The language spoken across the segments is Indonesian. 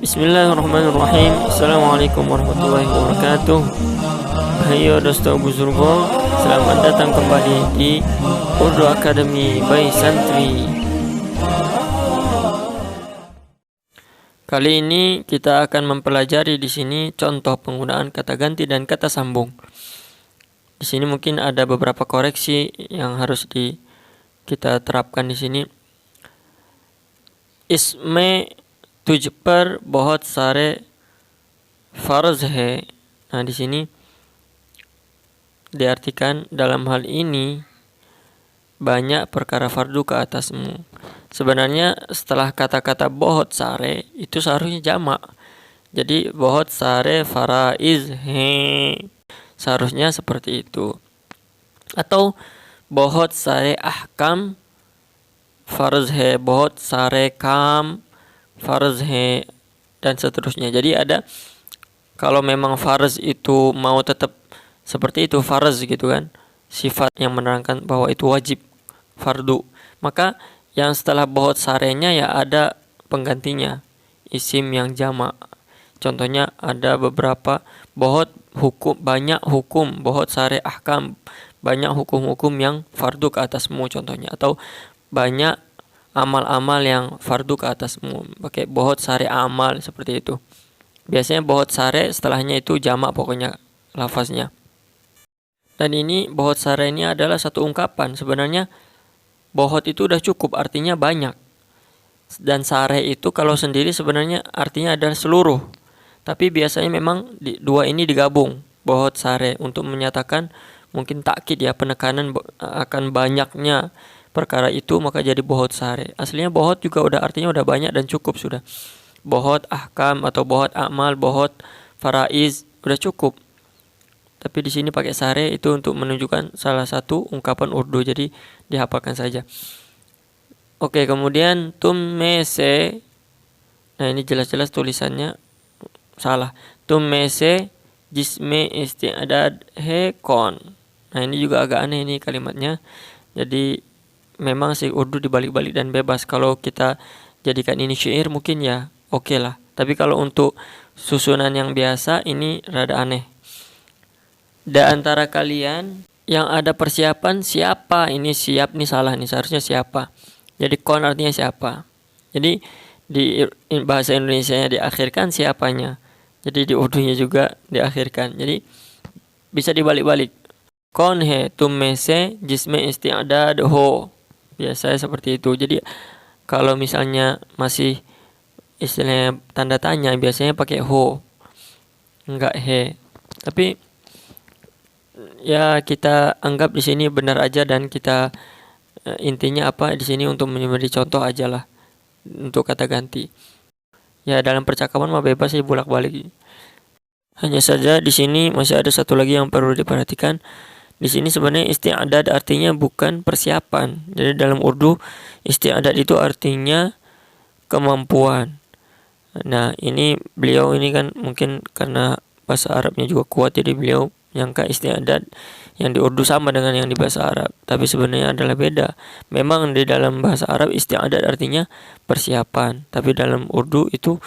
Bismillahirrahmanirrahim. Assalamualaikum warahmatullahi wabarakatuh. Hayo dosto buzurgo, selamat datang kembali di Urdu Academy by Santri. Kali ini kita akan mempelajari di sini contoh penggunaan kata ganti dan kata sambung. Di sini mungkin ada beberapa koreksi yang harus kita terapkan di sini. Isme तुझ पर बहुत सारे farz hai. Nah, di sini diartikan dalam hal ini banyak perkara fardu ke atasmu. Sebenarnya setelah kata-kata bohot sare itu seharusnya jamak. Jadi bohot sare faraiz hai. Seharusnya seperti itu. Atau bohot sare ahkam farz hai, bohot sare kam farz hai, dan seterusnya. Jadi ada, kalau memang farz itu mau tetap seperti itu, farz gitu kan, sifat yang menerangkan bahwa itu wajib, fardu, maka yang setelah bohot sarenya ya ada penggantinya, isim yang jamak. Contohnya ada beberapa bohot hukum, banyak hukum, bohot sare ahkam, banyak hukum-hukum yang fardu ke atasmu contohnya. Atau banyak amal-amal yang fardu ke atasmu, pakai bohot sare amal, seperti itu. Biasanya bohot sare setelahnya itu jamak pokoknya lafaznya. Dan ini bohot sare ini adalah satu ungkapan. Sebenarnya bohot itu udah cukup, artinya banyak. Dan sare itu kalau sendiri sebenarnya artinya adalah seluruh. Tapi biasanya memang dua ini digabung, bohot sare, untuk menyatakan mungkin takkid ya, penekanan akan banyaknya perkara itu, maka jadi bohot sare. Aslinya bohot juga udah artinya udah banyak dan cukup sudah. Bohot ahkam atau bohot amal, bohot faraiz udah cukup. Tapi di sini pakai sare itu untuk menunjukkan salah satu ungkapan Urdu, jadi dihafalkan saja. Oke, kemudian tum mese. Nah, ini jelas-jelas tulisannya salah. Tum mese jisme isti'adad he kon. Nah, ini juga agak aneh ini kalimatnya. Jadi memang sih Urdu dibalik-balik dan bebas. Kalau kita jadikan ini syair mungkin ya oke lah. Tapi kalau untuk susunan yang biasa ini rada aneh. Di antara kalian yang ada persiapan siapa? Ini siap nih salah nih, seharusnya siapa. Jadi kon artinya siapa. Jadi di bahasa Indonesianya diakhirkan siapanya. Jadi di Urdunya juga diakhirkan. Jadi bisa dibalik-balik. Kon he tum mese jisme isti'adad ho. Biasanya seperti itu. Jadi kalau misalnya masih istilahnya tanda tanya, biasanya pakai ho, enggak he. Tapi ya kita anggap di sini benar aja, dan kita intinya apa di sini untuk memberi contoh aja lah untuk kata ganti. Ya dalam percakapan mah bebas sih bolak-balik. Hanya saja di sini masih ada satu lagi yang perlu diperhatikan. Di sini sebenarnya isti'adad artinya bukan persiapan. Jadi dalam Urdu isti'adad itu artinya kemampuan. Nah, ini beliau ini kan mungkin karena bahasa Arabnya juga kuat, jadi beliau nyangka isti'adad yang di Urdu sama dengan yang di bahasa Arab. Tapi sebenarnya adalah beda. Memang di dalam bahasa Arab isti'adad artinya persiapan, tapi dalam Urdu itu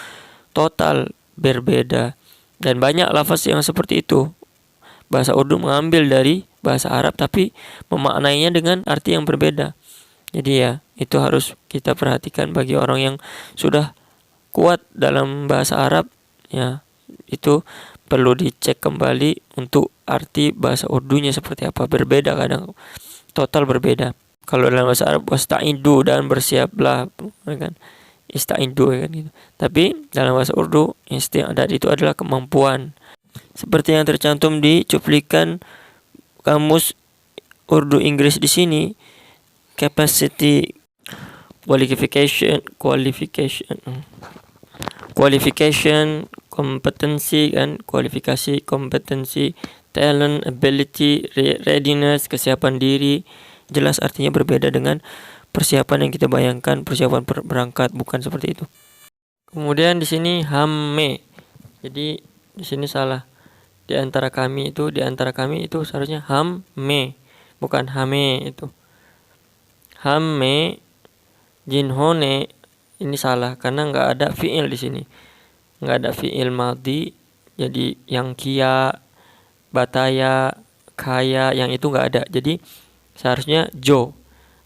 total berbeda. Dan banyak lafaz yang seperti itu. Bahasa Urdu mengambil dari bahasa Arab tapi memaknainya dengan arti yang berbeda. Jadi ya itu harus kita perhatikan bagi orang yang sudah kuat dalam bahasa Arab. Ya itu perlu dicek kembali untuk arti bahasa Urdunya seperti apa. Berbeda kadang, total berbeda. Kalau dalam bahasa Arab wasta'indu, dan bersiaplah kan, ista'indu kan gitu. Tapi dalam bahasa Urdu isti'adad itu adalah kemampuan. Seperti yang tercantum di cuplikan kamus Urdu Inggris di sini, capacity, qualification, kompetensi kan, kualifikasi, kompetensi, talent, ability, readiness, kesiapan diri. Jelas artinya berbeda dengan persiapan yang kita bayangkan, persiapan berangkat, bukan seperti itu. Kemudian di sini hamme. Jadi di sini salah. Di antara kami itu seharusnya hamme, bukan hame itu. Hamme jinhone ini salah karena nggak ada fiil di sini. nggak ada fi'il madhi. Jadi yang kia, bataya, kaya, yang itu nggak ada. Jadi seharusnya jo.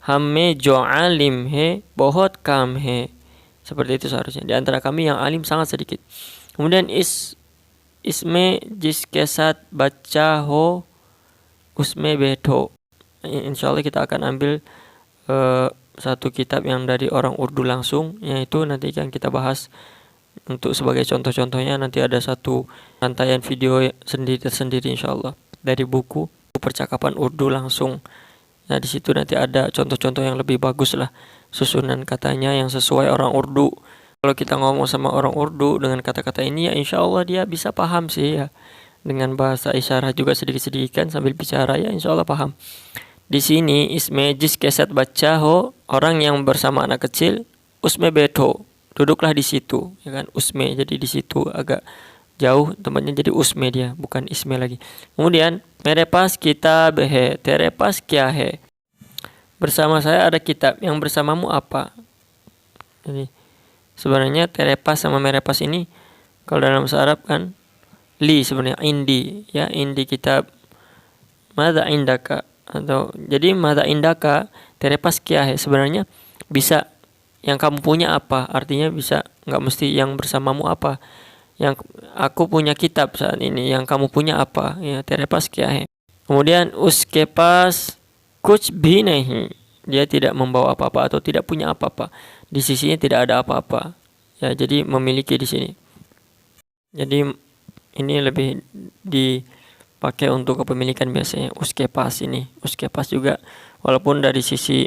Hamme jo alim he, bohot kam he. Seperti itu seharusnya. Di antara kami yang alim sangat sedikit. Kemudian isme jiske sat baca ho usme beto. Insyaallah kita akan ambil satu kitab yang dari orang Urdu langsung, yaitu nanti akan kita bahas. Untuk sebagai contoh-contohnya nanti ada satu rantaian video tersendiri insyaallah dari buku percakapan Urdu langsung. Nah di situ nanti ada contoh-contoh yang lebih bagus lah, susunan katanya yang sesuai orang Urdu. Kalau kita ngomong sama orang Urdu dengan kata-kata ini, ya insyaallah dia bisa paham sih ya. Dengan bahasa isyarat juga sedikit-sedikit kan sambil bicara, ya insyaallah paham. Di sini isme jis keset baca ho, orang yang bersama anak kecil, usme beto, duduklah di situ, ya kan, usme. Jadi di situ agak jauh tempatnya, jadi usme dia, bukan isme lagi. Kemudian merepas kita behe, terepas kya he. Bersama saya ada kitab, yang bersamamu apa? Jadi sebenarnya terepas sama merepas ini kalau dalam bahasa Arab kan li, sebenarnya indi, ya indi kitab. Mada indaka, atau jadi mada indaka terepas kya he, sebenarnya bisa yang kamu punya apa, artinya bisa, nggak mesti yang bersamamu apa. Yang aku punya kitab saat ini, yang kamu punya apa, ya terepas kya he. Kemudian uske pas kuch bhi nahi, dia tidak membawa apa-apa atau tidak punya apa-apa, di sisinya tidak ada apa-apa, ya jadi memiliki di sini. Jadi ini lebih dipakai untuk kepemilikan biasanya uske pas ini. Uske pas juga walaupun dari sisi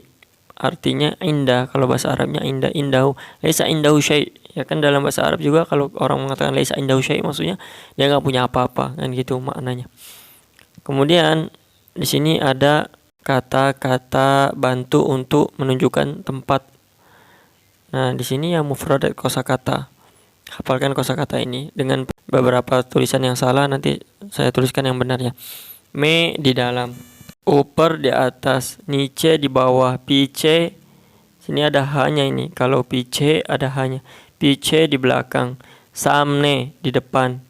artinya indah, kalau bahasa Arabnya indahu laisa indahu syai', ya kan dalam bahasa Arab juga kalau orang mengatakan laisa indahu syai' maksudnya dia nggak punya apa-apa, kan gitu maknanya. Kemudian di sini ada kata-kata bantu untuk menunjukkan tempat. Nah di sini yang mufradat kosakata, hafalkan kosakata ini dengan beberapa tulisan yang salah, nanti saya tuliskan yang benarnya. Me di dalam, upper di atas, niche di bawah, piche sini ada hanya ini. Kalau piche ada hanya, piche di belakang, samne di depan,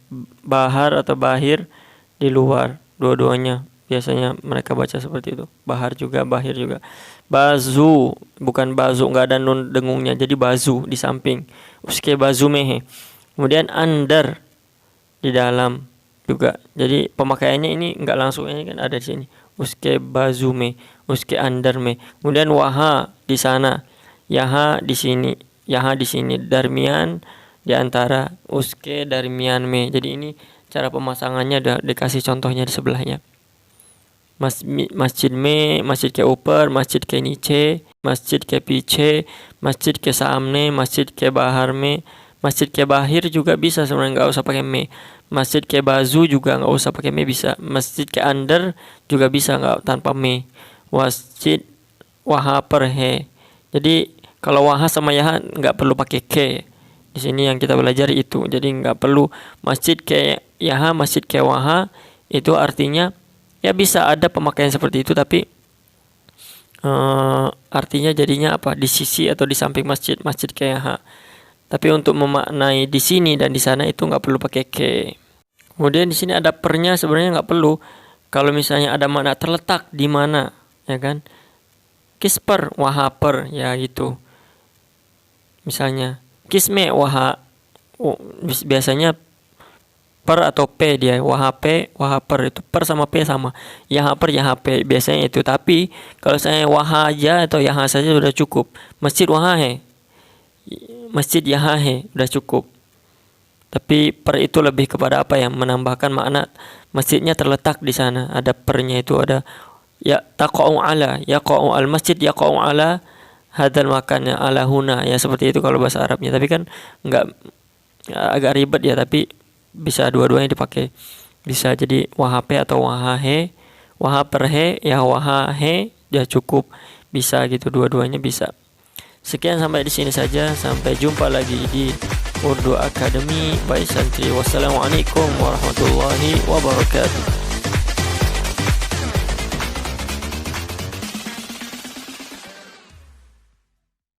bahar atau bahir di luar. Dua-duanya biasanya mereka baca seperti itu. Bahar juga, bahir juga. Bazu, bukan bazu, nggak ada nun dengungnya, jadi bazu di samping. Uske bazu mehe. Kemudian under di dalam juga. Jadi pemakaiannya ini nggak langsung, ini kan ada di sini. Uske bazume, uske andarme. Kemudian waha di sana, yaha di sini, yaha di sini, darmian di antara, uske darmian me. Jadi ini cara pemasangannya udah dikasih contohnya di sebelahnya. Masjid me, masjid ke upper, masjid ke niche, masjid ke piche, masjid ke saamne, masjid ke bahar me. Masjid ke bahir juga bisa sebenarnya, nggak usah pakai me. Masjid ke bazu juga nggak usah pakai me, bisa. Masjid ke under juga bisa nggak tanpa me. Masjid waha perhe. Jadi kalau waha sama yaha nggak perlu pakai ke. Di sini yang kita belajar itu. Jadi nggak perlu masjid ke yaha, masjid ke waha, itu artinya ya bisa ada pemakaian seperti itu, tapi artinya jadinya apa? Di sisi atau di samping masjid, masjid ke yaha. Tapi untuk memaknai di sini dan di sana itu nggak perlu pakai ke. Kemudian di sini ada pernya, sebenarnya nggak perlu. Kalau misalnya ada makna terletak di mana, ya kan? Kisper wahaper, ya gitu. Misalnya kisme waha, biasanya per atau p dia, wahape wahaper, itu per sama p sama. Yahaper yahape biasanya itu. Tapi kalau saya waha aja atau yaha saja sudah cukup. Masjid wahahe, masjid yahahe udah cukup. Tapi per itu lebih kepada apa ya? Menambahkan makna masjidnya terletak di sana. Ada pernya itu, ada ya taqa'u ala, yaqa'u al masjid yaqa'u ala hadal makan, ala huna, ya seperti itu kalau bahasa Arabnya. Tapi kan enggak, agak ribet ya, tapi bisa dua-duanya dipakai. Bisa jadi wahape atau wahahe, wahaperhe ya wahahe ya cukup. Bisa gitu, dua-duanya bisa. Sekian sampai di sini saja. Sampai jumpa lagi di Urdu Academy by Santri. Wassalamualaikum warahmatullahi wabarakatuh.